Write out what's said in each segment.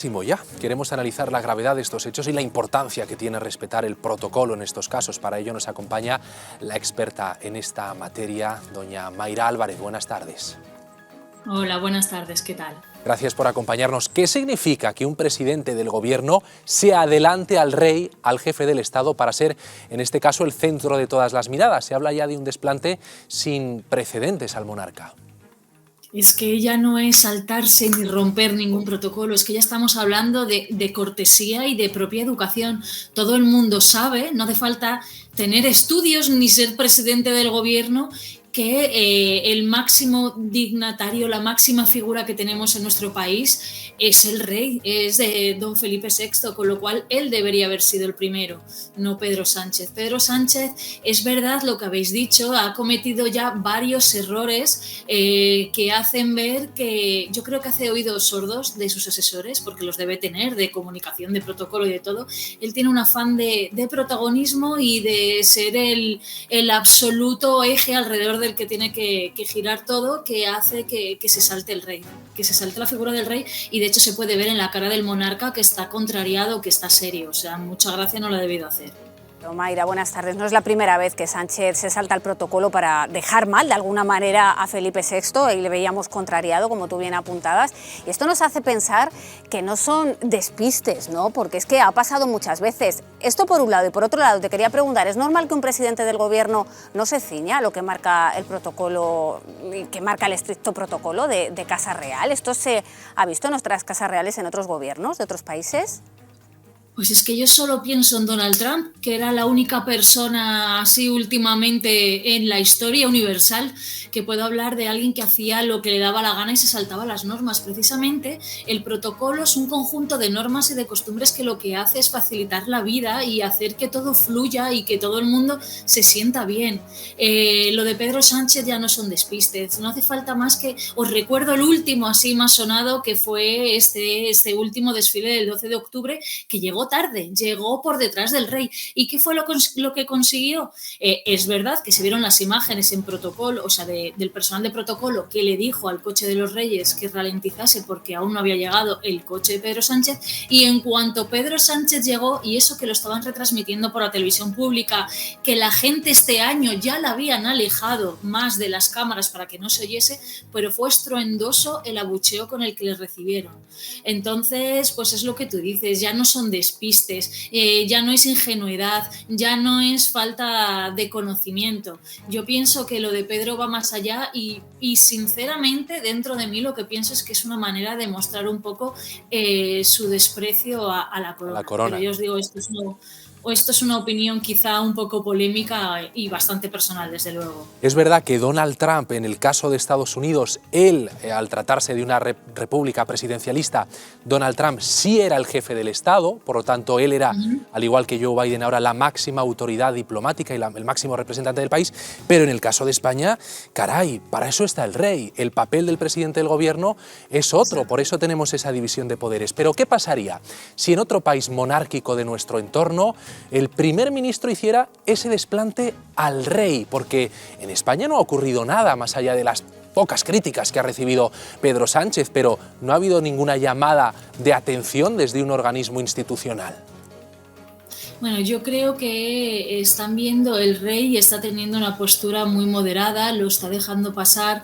Ya queremos analizar la gravedad de estos hechos y la importancia que tiene respetar el protocolo en estos casos. Para ello nos acompaña la experta en esta materia, doña Mayra Álvarez. Buenas tardes. Hola, buenas tardes, ¿qué tal? Gracias por acompañarnos. ¿Qué significa que un presidente del gobierno se adelante al rey, al jefe del Estado, para ser, en este caso, el centro de todas las miradas? Se habla ya de un desplante sin precedentes al monarca. Es que ya no es saltarse ni romper ningún protocolo, es que ya estamos hablando de cortesía y de propia educación. Todo el mundo sabe, no hace falta tener estudios ni ser presidente del gobierno, que el máximo dignatario, la máxima figura que tenemos en nuestro país es el rey, es don Felipe VI, con lo cual él debería haber sido el primero, no Pedro Sánchez. Pedro Sánchez, es verdad lo que habéis dicho, ha cometido ya varios errores que hacen ver que yo creo que hace oídos sordos de sus asesores, porque los debe tener, de comunicación, de protocolo y de todo. Él tiene un afán de protagonismo y de ser el absoluto eje alrededor del que tiene que girar todo, que hace que se salte el rey, que se salte la figura del rey, y de hecho se puede ver en la cara del monarca que está contrariado, que está serio. O sea, mucha gracia no la ha debido hacer. Mayra, buenas tardes. No es la primera vez que Sánchez se salta el protocolo para dejar mal de alguna manera a Felipe VI, y le veíamos contrariado, como tú bien apuntabas. Y esto nos hace pensar que no son despistes, ¿no? Porque es que ha pasado muchas veces. Esto por un lado. Y por otro lado, te quería preguntar, ¿es normal que un presidente del gobierno no se ciña a lo que marca el protocolo, que marca el estricto protocolo de Casa Real? ¿Esto se ha visto en nuestras casas reales en otros gobiernos de otros países? Pues es que yo solo pienso en Donald Trump, que era la única persona así últimamente en la historia universal que puedo hablar de alguien que hacía lo que le daba la gana y se saltaba las normas. Precisamente el protocolo es un conjunto de normas y de costumbres que lo que hace es facilitar la vida y hacer que todo fluya y que todo el mundo se sienta bien. Lo de Pedro Sánchez ya no son despistes, no hace falta más que... Os recuerdo el último así más sonado, que fue este último desfile del 12 de octubre, que llegó tarde, llegó por detrás del rey. ¿Y qué fue lo que consiguió? Es verdad que se vieron las imágenes en protocolo, o sea, del personal de protocolo, que le dijo al coche de los reyes que ralentizase porque aún no había llegado el coche de Pedro Sánchez, y en cuanto Pedro Sánchez llegó, y eso que lo estaban retransmitiendo por la televisión pública, que la gente este año ya la habían alejado más de las cámaras para que no se oyese, pero fue estruendoso el abucheo con el que les recibieron. Entonces, pues es lo que tú dices, ya no son despistes, ya no es ingenuidad, ya no es falta de conocimiento. Yo pienso que lo de Pedro va más allá y sinceramente dentro de mí lo que pienso es que es una manera de mostrar un poco su desprecio a la corona. Pero yo os digo, esto es una opinión quizá un poco polémica y bastante personal, desde luego. Es verdad que Donald Trump, en el caso de Estados Unidos, él, al tratarse de una república presidencialista, Donald Trump sí era el jefe del Estado, por lo tanto él era, al igual que Joe Biden ahora, la máxima autoridad diplomática y el máximo representante del país, pero en el caso de España, caray, para eso está el rey. El papel del presidente del gobierno es otro, por eso tenemos esa división de poderes. Pero ¿qué pasaría si en otro país monárquico de nuestro entorno el primer ministro hiciera ese desplante al rey? Porque en España no ha ocurrido nada más allá de las pocas críticas que ha recibido Pedro Sánchez, pero no ha habido ninguna llamada de atención desde un organismo institucional. Bueno, yo creo que están viendo el rey está teniendo una postura muy moderada, lo está dejando pasar.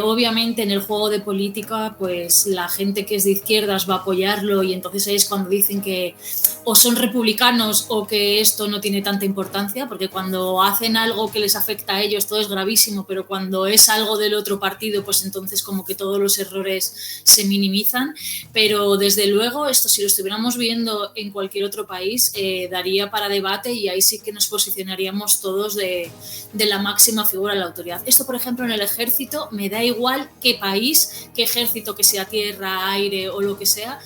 Obviamente en el juego de política, pues la gente que es de izquierdas va a apoyarlo, y entonces ahí es cuando dicen que o son republicanos o que esto no tiene tanta importancia, porque cuando hacen algo que les afecta a ellos todo es gravísimo, pero cuando es algo del otro partido, pues entonces como que todos los errores se minimizan. Pero desde luego esto, si lo estuviéramos viendo en cualquier otro país, daría para debate, y ahí sí que nos posicionaríamos todos de la máxima figura de la autoridad. Esto, por ejemplo, en el ejército, me da igual qué país, qué ejército, que sea tierra, aire o lo que sea,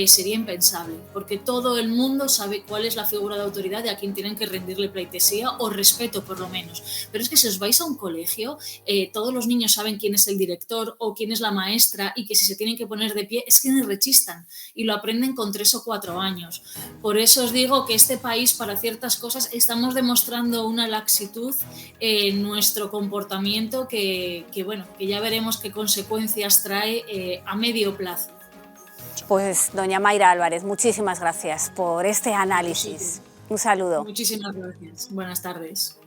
sería impensable, porque todo el mundo sabe cuál es la figura de autoridad y a quién tienen que rendirle pleitesía o respeto, por lo menos. Pero es que si os vais a un colegio, todos los niños saben quién es el director o quién es la maestra, y que si se tienen que poner de pie es que ni rechistan, y lo aprenden con 3 o 4 años. Por eso os digo que este país, para ciertas cosas, estamos demostrando una laxitud en nuestro comportamiento que ya veremos qué consecuencias trae a medio plazo. Pues doña Mayra Álvarez, muchísimas gracias por este análisis. Un saludo. Muchísimas gracias. Buenas tardes.